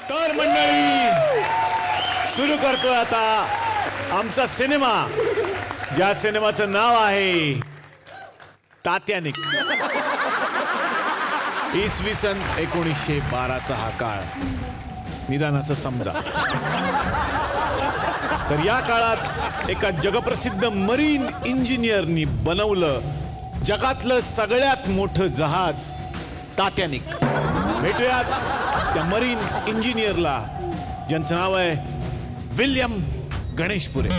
तर मंडळी सुरू करतोय आता आमचा सिनेमा, ज्या सिनेमाचं नाव आहे तात्यानिक. इसवी सन 1912चा हा काळ, निदान असं समजा. तर या काळात एका जगप्रसिद्ध मरीन इंजिनियरनी बनवलं जगातलं सगळ्यात मोठं जहाज तात्यानिक. भेटूयात त्या मरीन इंजिनियरला, ज्यांचं नाव आहे विल्यम गणेशपुरे.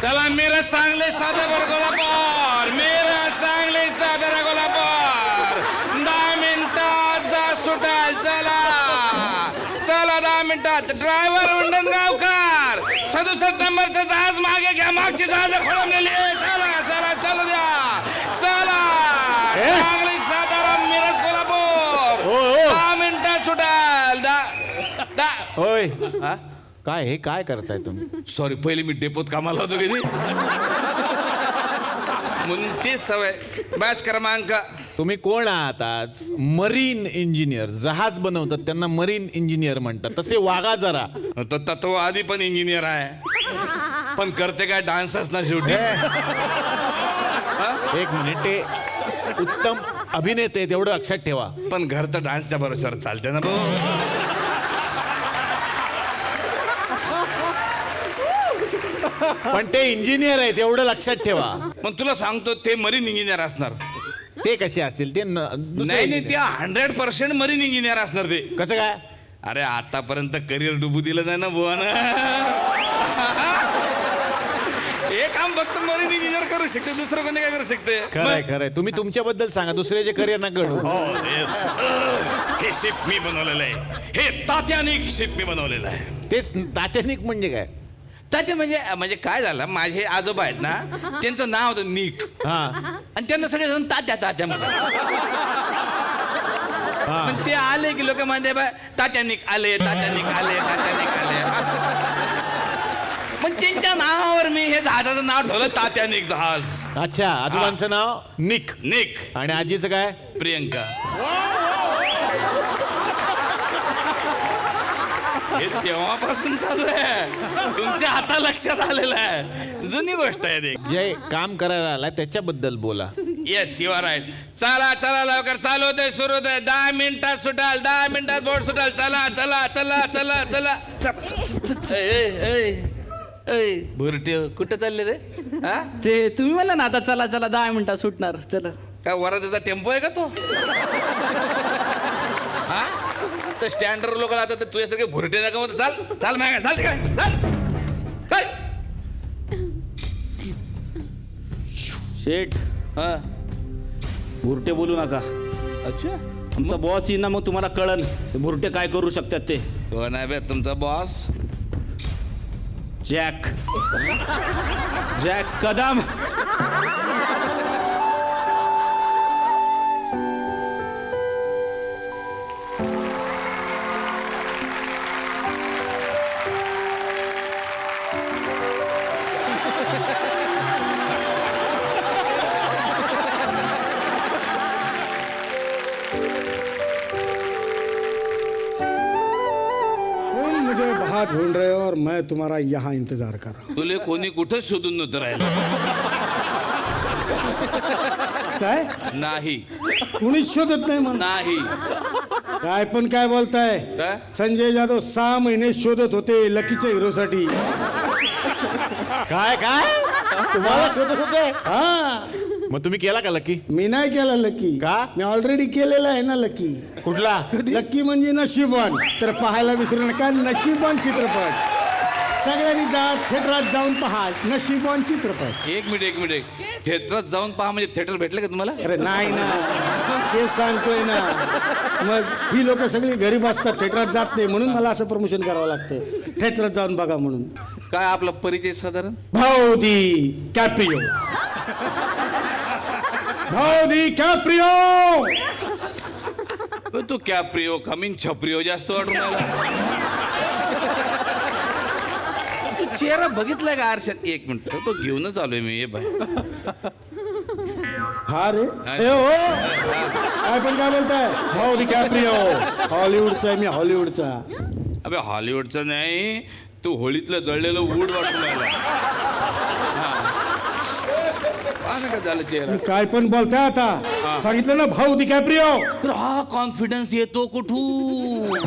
चला मेरा सांगले साधा गोला पार, मेरा सांगले साधा गोला पार. 10 मिनिटात जा सुटाल. चला चला 10 मिनिटात. ड्रायव्हर उंडणगावकर 67 नंबरचं जहाज मागे घ्या, मागची जहाज खोळंबलेली. चला चला चालू द्या. चला सांगली सातारा मिरज कोल्हापूर. 10 मिनिटात सुटाल. होय, काय हे काय करताय तुम्ही? सॉरी, पहिले मी डेपोत कामाला होतो कधी, म्हणून तेच सवय. बॅच क्रमांक. तुम्ही कोण आहात आज? Marine engineer. जहाज बनवतात त्यांना मरीन इंजिनियर म्हणतात, तसे वागा जरा. तो आधी पण इंजिनियर आहे, पण करते काय डान्सच ना शेवटी. एक मिनिट, ते उत्तम अभिनेते तेवढं लक्षात ठेवा. पण घर तर डान्सच्या बरोबर चालते ना भाऊ. पण ते इंजिनियर आहे तेवढं लक्षात ठेवा. पण तुला सांगतो ते मरीन इंजिनियर असणार. ते कसे असतील? ते नाही नाही, ते 100% मरीन इंजिनियर असणार. ते कसं काय? अरे आतापर्यंत करिअर डुबू दिलं नाही ना बुवानं. हे काम फक्त मरीन इंजिनियर करू शकते, दुसरं कोणी काय करू शकते? खरंय खरंय. तुम्ही तुमच्याबद्दल सांगा, दुसऱ्याचे करिअर ना घडू. हे शिप मी बनवलेलं आहे, हे तात्यानिक शिप मी बनवलेलं आहे. तेच तात्यानिक म्हणजे काय? तात्या म्हणजे काय झालं, माझे आजोबा आहेत ना, त्यांचं नाव होतं निक. हा, आणि त्यांना सगळे जण तात्या तात्या म्हणतात. पण ते आले की लोक म्हणते तात्यानिक आले, तात्यानिक आले, तात्यानिक आले असं. पण त्यांच्या नावावर मी हे जहाजाचं नाव ठेवलं तात्यानिक जहाज. अच्छा. आजोबांचं नाव निक. निक. आणि आजीचं काय? प्रियंका. हे तेव्हापासून चालू आहे, तुमच्या आता लक्षात आलेलं आहे. जुनी गोष्ट आहे. ते जे काम करायला आला त्याच्याबद्दल बोला. Yes, you are right. चला चला लवकर, चालू होतंय, सुरू होतंय. 10 मिनिटात सुटाल, 10 मिनिटात बोट सुटाल. चला चला चला चला चला. भुरटे कुठं चालले रे? हा, ते तुम्ही म्हणला ना आता चला चला 10 मिनिटात सुटणार. चला. काय वरातीचा टेम्पो आहे का तो? हा, तर स्टँडर्ड लोक आता तुझ्यासारखे भुरटे नका मग. चाल चाल मागा, चाल काय चाल काय. शेठ, हा, भुरटे बोलू नका. अच्छा. आमचा बॉस येईन ना, मग तुम्हाला कळन भुरटे काय करू शकतात ते. कोण आहे बे तुमचा बॉस? जॅक. जॅक कदम. मुझे बाहर ढूंढ रहे हो और मैं तुम्हारा यहाँ इंतजार कर रहा हूँ. तुले कोणी कुठं शोधून नव्हतं राहिलं. काय? नाही कुणी शोधत नाही म्हणून. नाही. काय पण काय बोलताय? काय? संजय जाधव 6 महिने शोधत होते लकीच्या हिरोसाठी. काय काय तुम्हाला शोधत होते? हा, मग तुम्ही केला का लकी? मी नाही केला लकी. का? मी ऑलरेडी केलेला आहे ना लकी. कुठला? लकी म्हणजे नशीबवान. तर पाहायला विसरू नका नशीबवान चित्रपट. सगळ्यांनी थिएटरात जाऊन पहा नशीबवान चित्रपट. एक मिनिट. थिएटरात जाऊन पहा म्हणजे थिएटर भेटलं का तुम्हाला? अरे नाही ना, तेच सांगतोय ना. मग ही लोक सगळी घरी बसतात, थिएटरात जात नाही, म्हणून मला असं प्रमोशन करावं लागतं. थिएटरात जाऊन बघा म्हणून. काय आपला परिचय साधारण? भाऊदी कॅप्रियो. भाऊदी कॅप्रियो. तो कॅप्रिओ कमिंग छप्रिओ जास्त वाटून राहिला. तू चेहरा बघितलाय का आरशात? एक मिनिट तो घेऊनच आलोय मी. ये बाय हा रे ए हो काय पण काय बोलताय भाऊ डिकॅप्रिओ हॉलिवूडचा आहे मी हॉलिवूडचा. अबे हॉलिवूडचं नाही, तू होळीतलं जळलेलं वूड वाटून राहिला. का झालं चेहरा? काय पण बोलताय आता सांगितलं ना भाऊ डिकॅप्रिओ. तर हा कॉन्फिडन्स येतो कुठून?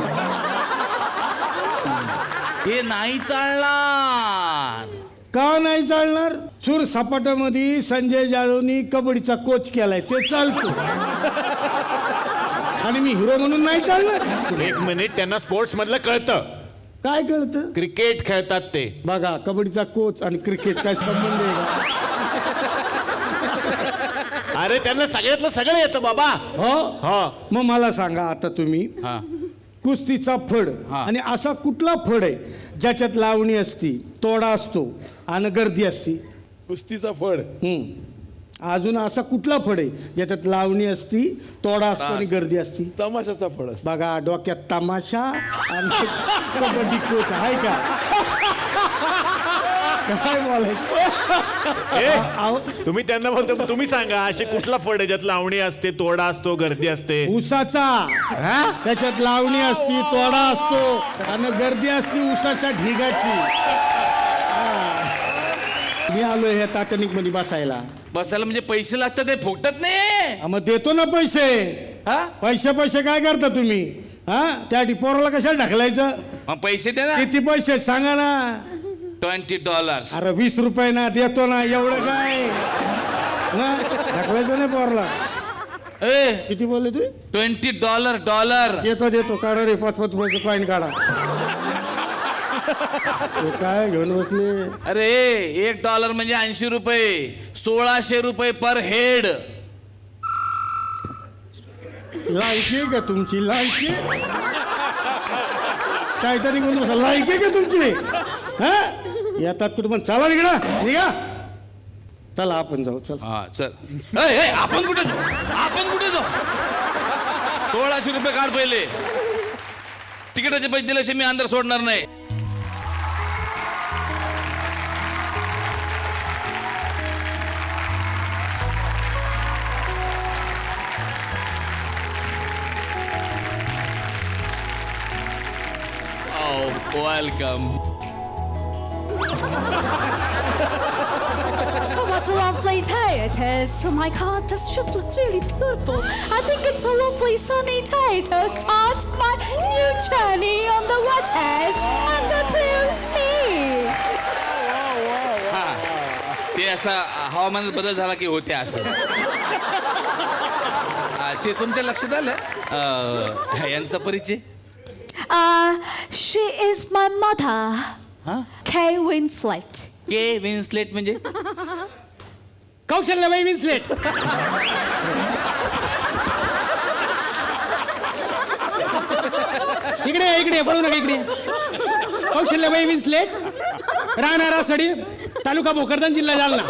हे नाही चालणार. का नाही चालणार? चूर सपाटामध्ये संजय जाधवनी कबड्डीचा कोच केलाय ते चालतो आणि मी हिरो म्हणून नाही चालणार. एक मिनिट, त्यांना स्पोर्ट्स मधलं कळतं. काय कळतं? क्रिकेट खेळतात ते. बघा कबड्डीचा कोच आणि क्रिकेट काय संबंध आहे का? अरे त्यांना सगळ्यातलं सगळं येतं बाबा. हो हो. मग मला सांगा आता तुम्ही हा कुस्तीचा फड हा. आणि असा कुठला फड आहे ज्याच्यात लावणी असती, तोडा असतो आणि गर्दी असती? कुस्तीचा फड. अजून असा कुठला फड आहे ज्याच्यात लावणी असती, तोडा असतो आणि गर्दी असती? तमाशाचा फड. बघा डोक्यात तमाशा आणि कबड्डी कोच आहे का? काय बोलायचं? अहो, तुम्ही त्यांना बोलता, तुम्ही सांगा असे कुठला फड आहे ज्यात लावणी असते, तोडा असतो, गर्दी असते? ऊसाचा. त्याच्यात लावणी असती, तोडा असतो आणि गर्दी असती ऊसाच्या ढिगाची. मी आलोय ह्या टाटॅनिक मध्ये बसायला. बसायला म्हणजे पैसे लागतात, ते फुकटत नाही. मग देतो ना पैसे. हा पैसे पैसे काय करता तुम्ही? हा त्या पोराला कशाला ढकलायचं? मग पैसे दे ना. किती पैसे सांगा ना. $20. अरे 20 रुपये ना देतो ना, एवढं काय ना ढकलायचं नाही पोराला. ए किती बोलले तू? $20. देतो देतो, काढा रे 5-5 रुपयाचं कॉईन काढा. हे काय घेऊन बसले? अरे $1 म्हणजे 80 रुपये, 1600 रुपये पर हेड. लायकी आहे का तुमची? लायकी काहीतरी म्हणून बसा. लायकी आहे का तुमची? हा येतात कुठं पण. चला निघा निघा. चला आपण जाऊ. चल हा चल. आपण कुठे जाऊ? आपण कुठे जाऊ? 1600 रुपये काढ पहिले. तिकिटाचे पैसे दिल्याशिवाय मी अंदर सोडणार नाही. Welcome. What a lovely day it is. Oh my God, this ship looks really beautiful. I think it's a lovely sunny day to start my new journey on the waters and the blue sea. ते असा हवामानात बदल झाला की होते असं. ते तुमच्या लक्षात आलं? यांचा परिचय? She is my mother, Kay Winslet. K Winslet म्हणजे? कौशल्याबाई विन्सलेट. इकडे इकडे पळू नका इकडे. कौशल्याबाई विन्सलेट, राहणारा सडी, तालुका भोकरदन, जिल्हा जालना.